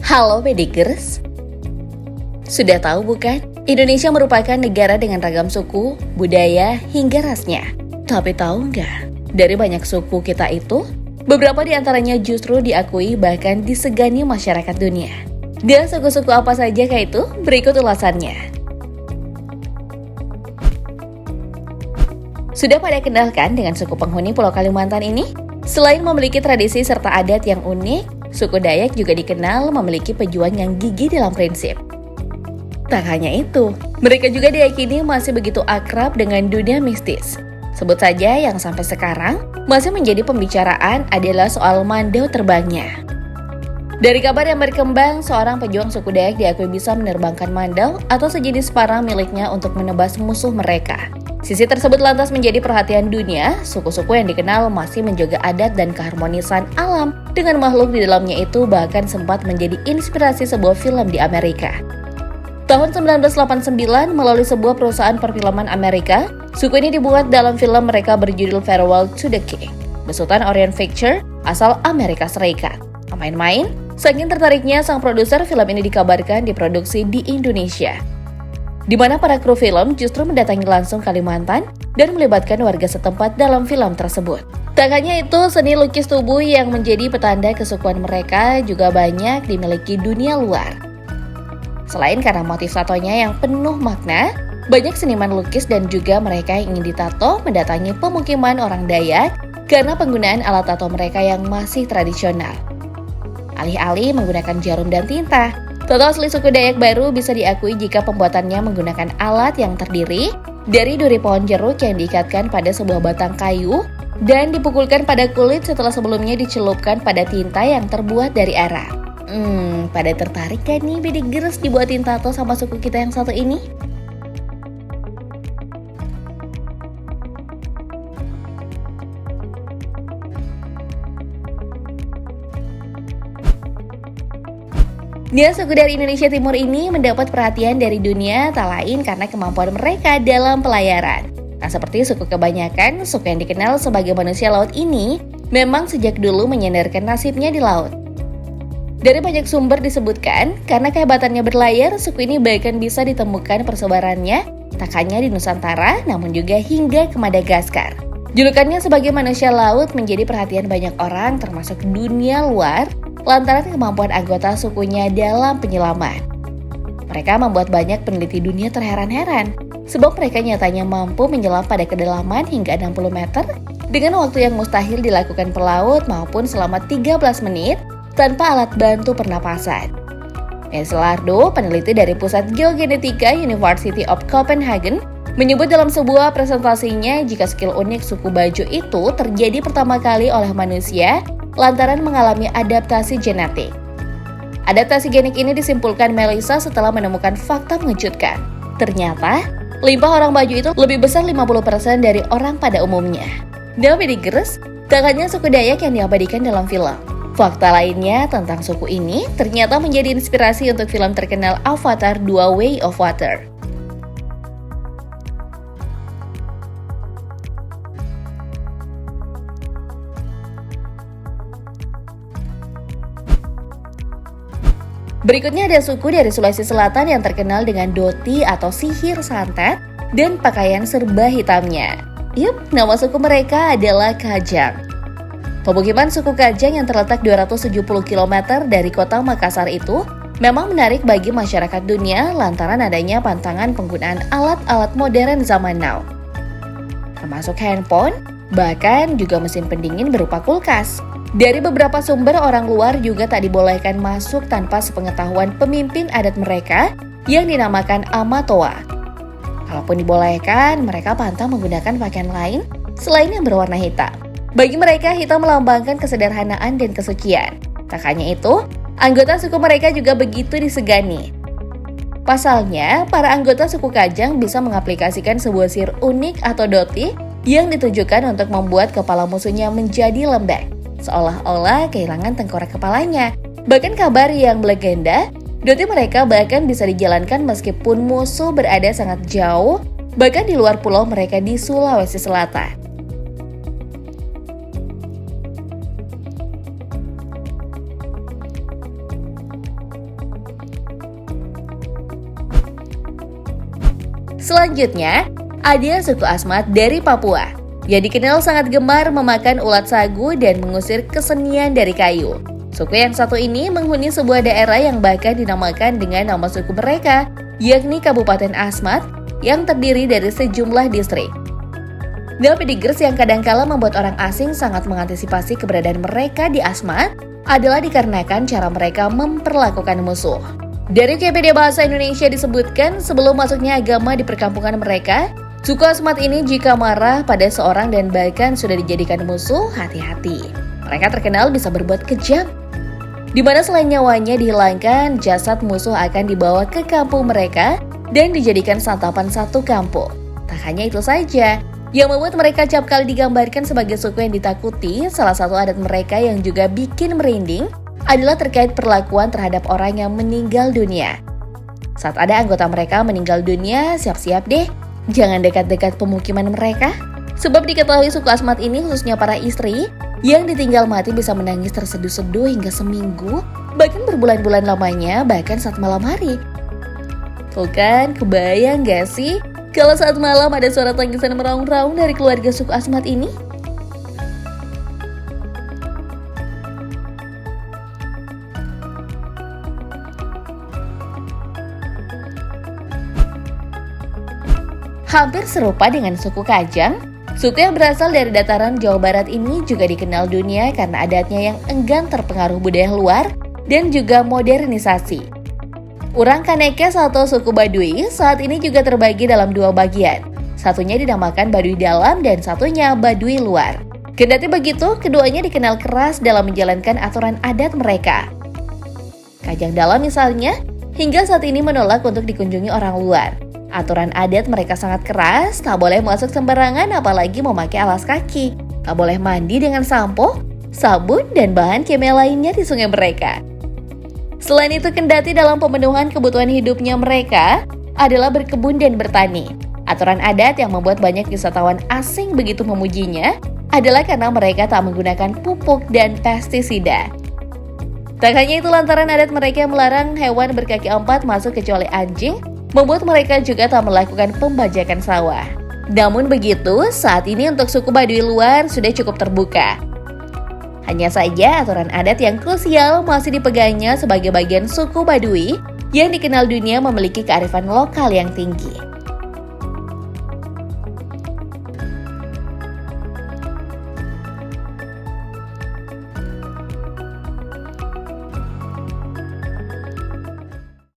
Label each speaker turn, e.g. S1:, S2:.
S1: Halo Bedikers, sudah tahu bukan? Indonesia merupakan negara dengan ragam suku, budaya, hingga rasnya. Tapi tahu nggak? Dari banyak suku kita itu, beberapa di antaranya justru diakui bahkan disegani masyarakat dunia. Dan suku-suku apa saja kayak itu? Berikut ulasannya. Sudah pada kenal kan dengan suku penghuni Pulau Kalimantan ini? Selain memiliki tradisi serta adat yang unik, suku Dayak juga dikenal memiliki pejuang yang gigih dalam prinsip. Tak hanya itu, mereka juga diyakini masih begitu akrab dengan dunia mistis. Sebut saja yang sampai sekarang masih menjadi pembicaraan adalah soal mandau terbangnya. Dari kabar yang berkembang, seorang pejuang suku Dayak diakui bisa menerbangkan mandau atau sejenis parang miliknya untuk menebas musuh mereka. Sisi tersebut lantas menjadi perhatian dunia. Suku-suku yang dikenal masih menjaga adat dan keharmonisan alam dengan makhluk di dalamnya itu bahkan sempat menjadi inspirasi sebuah film di Amerika. Tahun 1989, melalui sebuah perusahaan perfilman Amerika, suku ini dibuat dalam film mereka berjudul Farewell to the King, besutan Orient Pictures asal Amerika Serikat. Main-main, saking tertariknya sang produser film ini dikabarkan diproduksi di Indonesia, di mana para kru film justru mendatangi langsung Kalimantan dan melibatkan warga setempat dalam film tersebut. Tak hanya itu, seni lukis tubuh yang menjadi petanda kesukuan mereka juga banyak dimiliki dunia luar. Selain karena motif tatonya yang penuh makna, banyak seniman lukis dan juga mereka yang ingin ditato mendatangi pemukiman orang Dayak karena penggunaan alat tato mereka yang masih tradisional. Alih-alih menggunakan jarum dan tinta, tato asli suku Dayak baru bisa diakui jika pembuatannya menggunakan alat yang terdiri dari duri pohon jeruk yang diikatkan pada sebuah batang kayu dan dipukulkan pada kulit setelah sebelumnya dicelupkan pada tinta yang terbuat dari arang. Pada tertarik kan nih Bedikers dibuatin tato sama suku kita yang satu ini? Dia suku dari Indonesia Timur ini mendapat perhatian dari dunia tak lain karena kemampuan mereka dalam pelayaran. Nah, seperti suku kebanyakan, suku yang dikenal sebagai manusia laut ini memang sejak dulu menyandarkan nasibnya di laut. Dari banyak sumber disebutkan, karena kehebatannya berlayar, suku ini bahkan bisa ditemukan persebarannya tak hanya di Nusantara, namun juga hingga ke Madagaskar. Julukannya sebagai manusia laut menjadi perhatian banyak orang termasuk dunia luar, lantaran kemampuan anggota sukunya dalam penyelaman. Mereka membuat banyak peneliti dunia terheran-heran, sebab mereka nyatanya mampu menyelam pada kedalaman hingga 60 meter dengan waktu yang mustahil dilakukan pelaut maupun selama 13 menit tanpa alat bantu pernapasan. Jens Lardo, peneliti dari Pusat Geogenetika University of Copenhagen, menyebut dalam sebuah presentasinya jika skill unik suku Bajo itu terjadi pertama kali oleh manusia lantaran mengalami adaptasi genetik. Adaptasi genetik ini disimpulkan Melissa setelah menemukan fakta mengejutkan. Ternyata, limpah orang Bajo itu lebih besar 50% dari orang pada umumnya. Dan Bedikers, tak hanya suku Dayak yang diabadikan dalam film. Fakta lainnya tentang suku ini ternyata menjadi inspirasi untuk film terkenal Avatar 2: Way of Water. Berikutnya ada suku dari Sulawesi Selatan yang terkenal dengan doti atau sihir santet dan pakaian serba hitamnya. Yup, nama suku mereka adalah Kajang. Pemukiman suku Kajang yang terletak 270 km dari kota Makassar itu memang menarik bagi masyarakat dunia lantaran adanya pantangan penggunaan alat-alat modern zaman now, termasuk handphone, bahkan juga mesin pendingin berupa kulkas. Dari beberapa sumber, orang luar juga tak dibolehkan masuk tanpa sepengetahuan pemimpin adat mereka yang dinamakan Amatoa. Kalaupun dibolehkan, mereka pantang menggunakan pakaian lain selain yang berwarna hitam. Bagi mereka, hitam melambangkan kesederhanaan dan kesucian. Tak hanya itu, anggota suku mereka juga begitu disegani. Pasalnya, para anggota suku Kajang bisa mengaplikasikan sebuah sihir unik atau doti yang ditujukan untuk membuat kepala musuhnya menjadi lembek, seolah-olah kehilangan tengkorak kepalanya. Bahkan kabar yang melegenda, doti mereka bahkan bisa dijalankan meskipun musuh berada sangat jauh, bahkan di luar pulau mereka di Sulawesi Selatan. Selanjutnya, ada suku Asmat dari Papua, yang dikenal sangat gemar memakan ulat sagu dan mengusir kesenian dari kayu. Suku yang satu ini menghuni sebuah daerah yang bahkan dinamakan dengan nama suku mereka, yakni Kabupaten Asmat, yang terdiri dari sejumlah distrik. Nama pedigers yang kadangkala membuat orang asing sangat mengantisipasi keberadaan mereka di Asmat adalah dikarenakan cara mereka memperlakukan musuh. Dari Wikipedia Bahasa Indonesia disebutkan, sebelum masuknya agama di perkampungan mereka, suku Asmat ini jika marah pada seorang dan bahkan sudah dijadikan musuh, hati-hati. Mereka terkenal bisa berbuat kejam, di mana selain nyawanya dihilangkan, jasad musuh akan dibawa ke kampung mereka dan dijadikan santapan satu kampung. Tak hanya itu saja, yang membuat mereka acap kali digambarkan sebagai suku yang ditakuti, salah satu adat mereka yang juga bikin merinding adalah terkait perlakuan terhadap orang yang meninggal dunia. Saat ada anggota mereka meninggal dunia, siap-siap deh, jangan dekat-dekat pemukiman mereka. Sebab diketahui suku Asmat ini, khususnya para istri, yang ditinggal mati bisa menangis terseduh-seduh hingga seminggu, bahkan berbulan-bulan lamanya, bahkan saat malam hari. Tuh kan, kebayang gak sih? Kalau saat malam ada suara tangisan meraung-raung dari keluarga suku Asmat ini? Hampir serupa dengan suku Kajang, suku yang berasal dari dataran Jawa Barat ini juga dikenal dunia karena adatnya yang enggan terpengaruh budaya luar dan juga modernisasi. Orang Kanekes atau suku Baduy saat ini juga terbagi dalam dua bagian. Satunya dinamakan Baduy Dalam dan satunya Baduy Luar. Kendati begitu, keduanya dikenal keras dalam menjalankan aturan adat mereka. Kajang Dalam misalnya, hingga saat ini menolak untuk dikunjungi orang luar. Aturan adat mereka sangat keras, tak boleh masuk sembarangan apalagi memakai alas kaki. Tak boleh mandi dengan sampo, sabun, dan bahan kimia lainnya di sungai mereka. Selain itu, kendati dalam pemenuhan kebutuhan hidupnya mereka adalah berkebun dan bertani. Aturan adat yang membuat banyak wisatawan asing begitu memujinya adalah karena mereka tak menggunakan pupuk dan pestisida. Tak hanya itu, lantaran adat mereka yang melarang hewan berkaki empat masuk kecuali anjing, membuat mereka juga tak melakukan pembajakan sawah. Namun begitu, saat ini untuk suku Baduy Luar sudah cukup terbuka. Hanya saja aturan adat yang krusial masih dipegangnya sebagai bagian suku Baduy yang dikenal dunia memiliki kearifan lokal yang tinggi.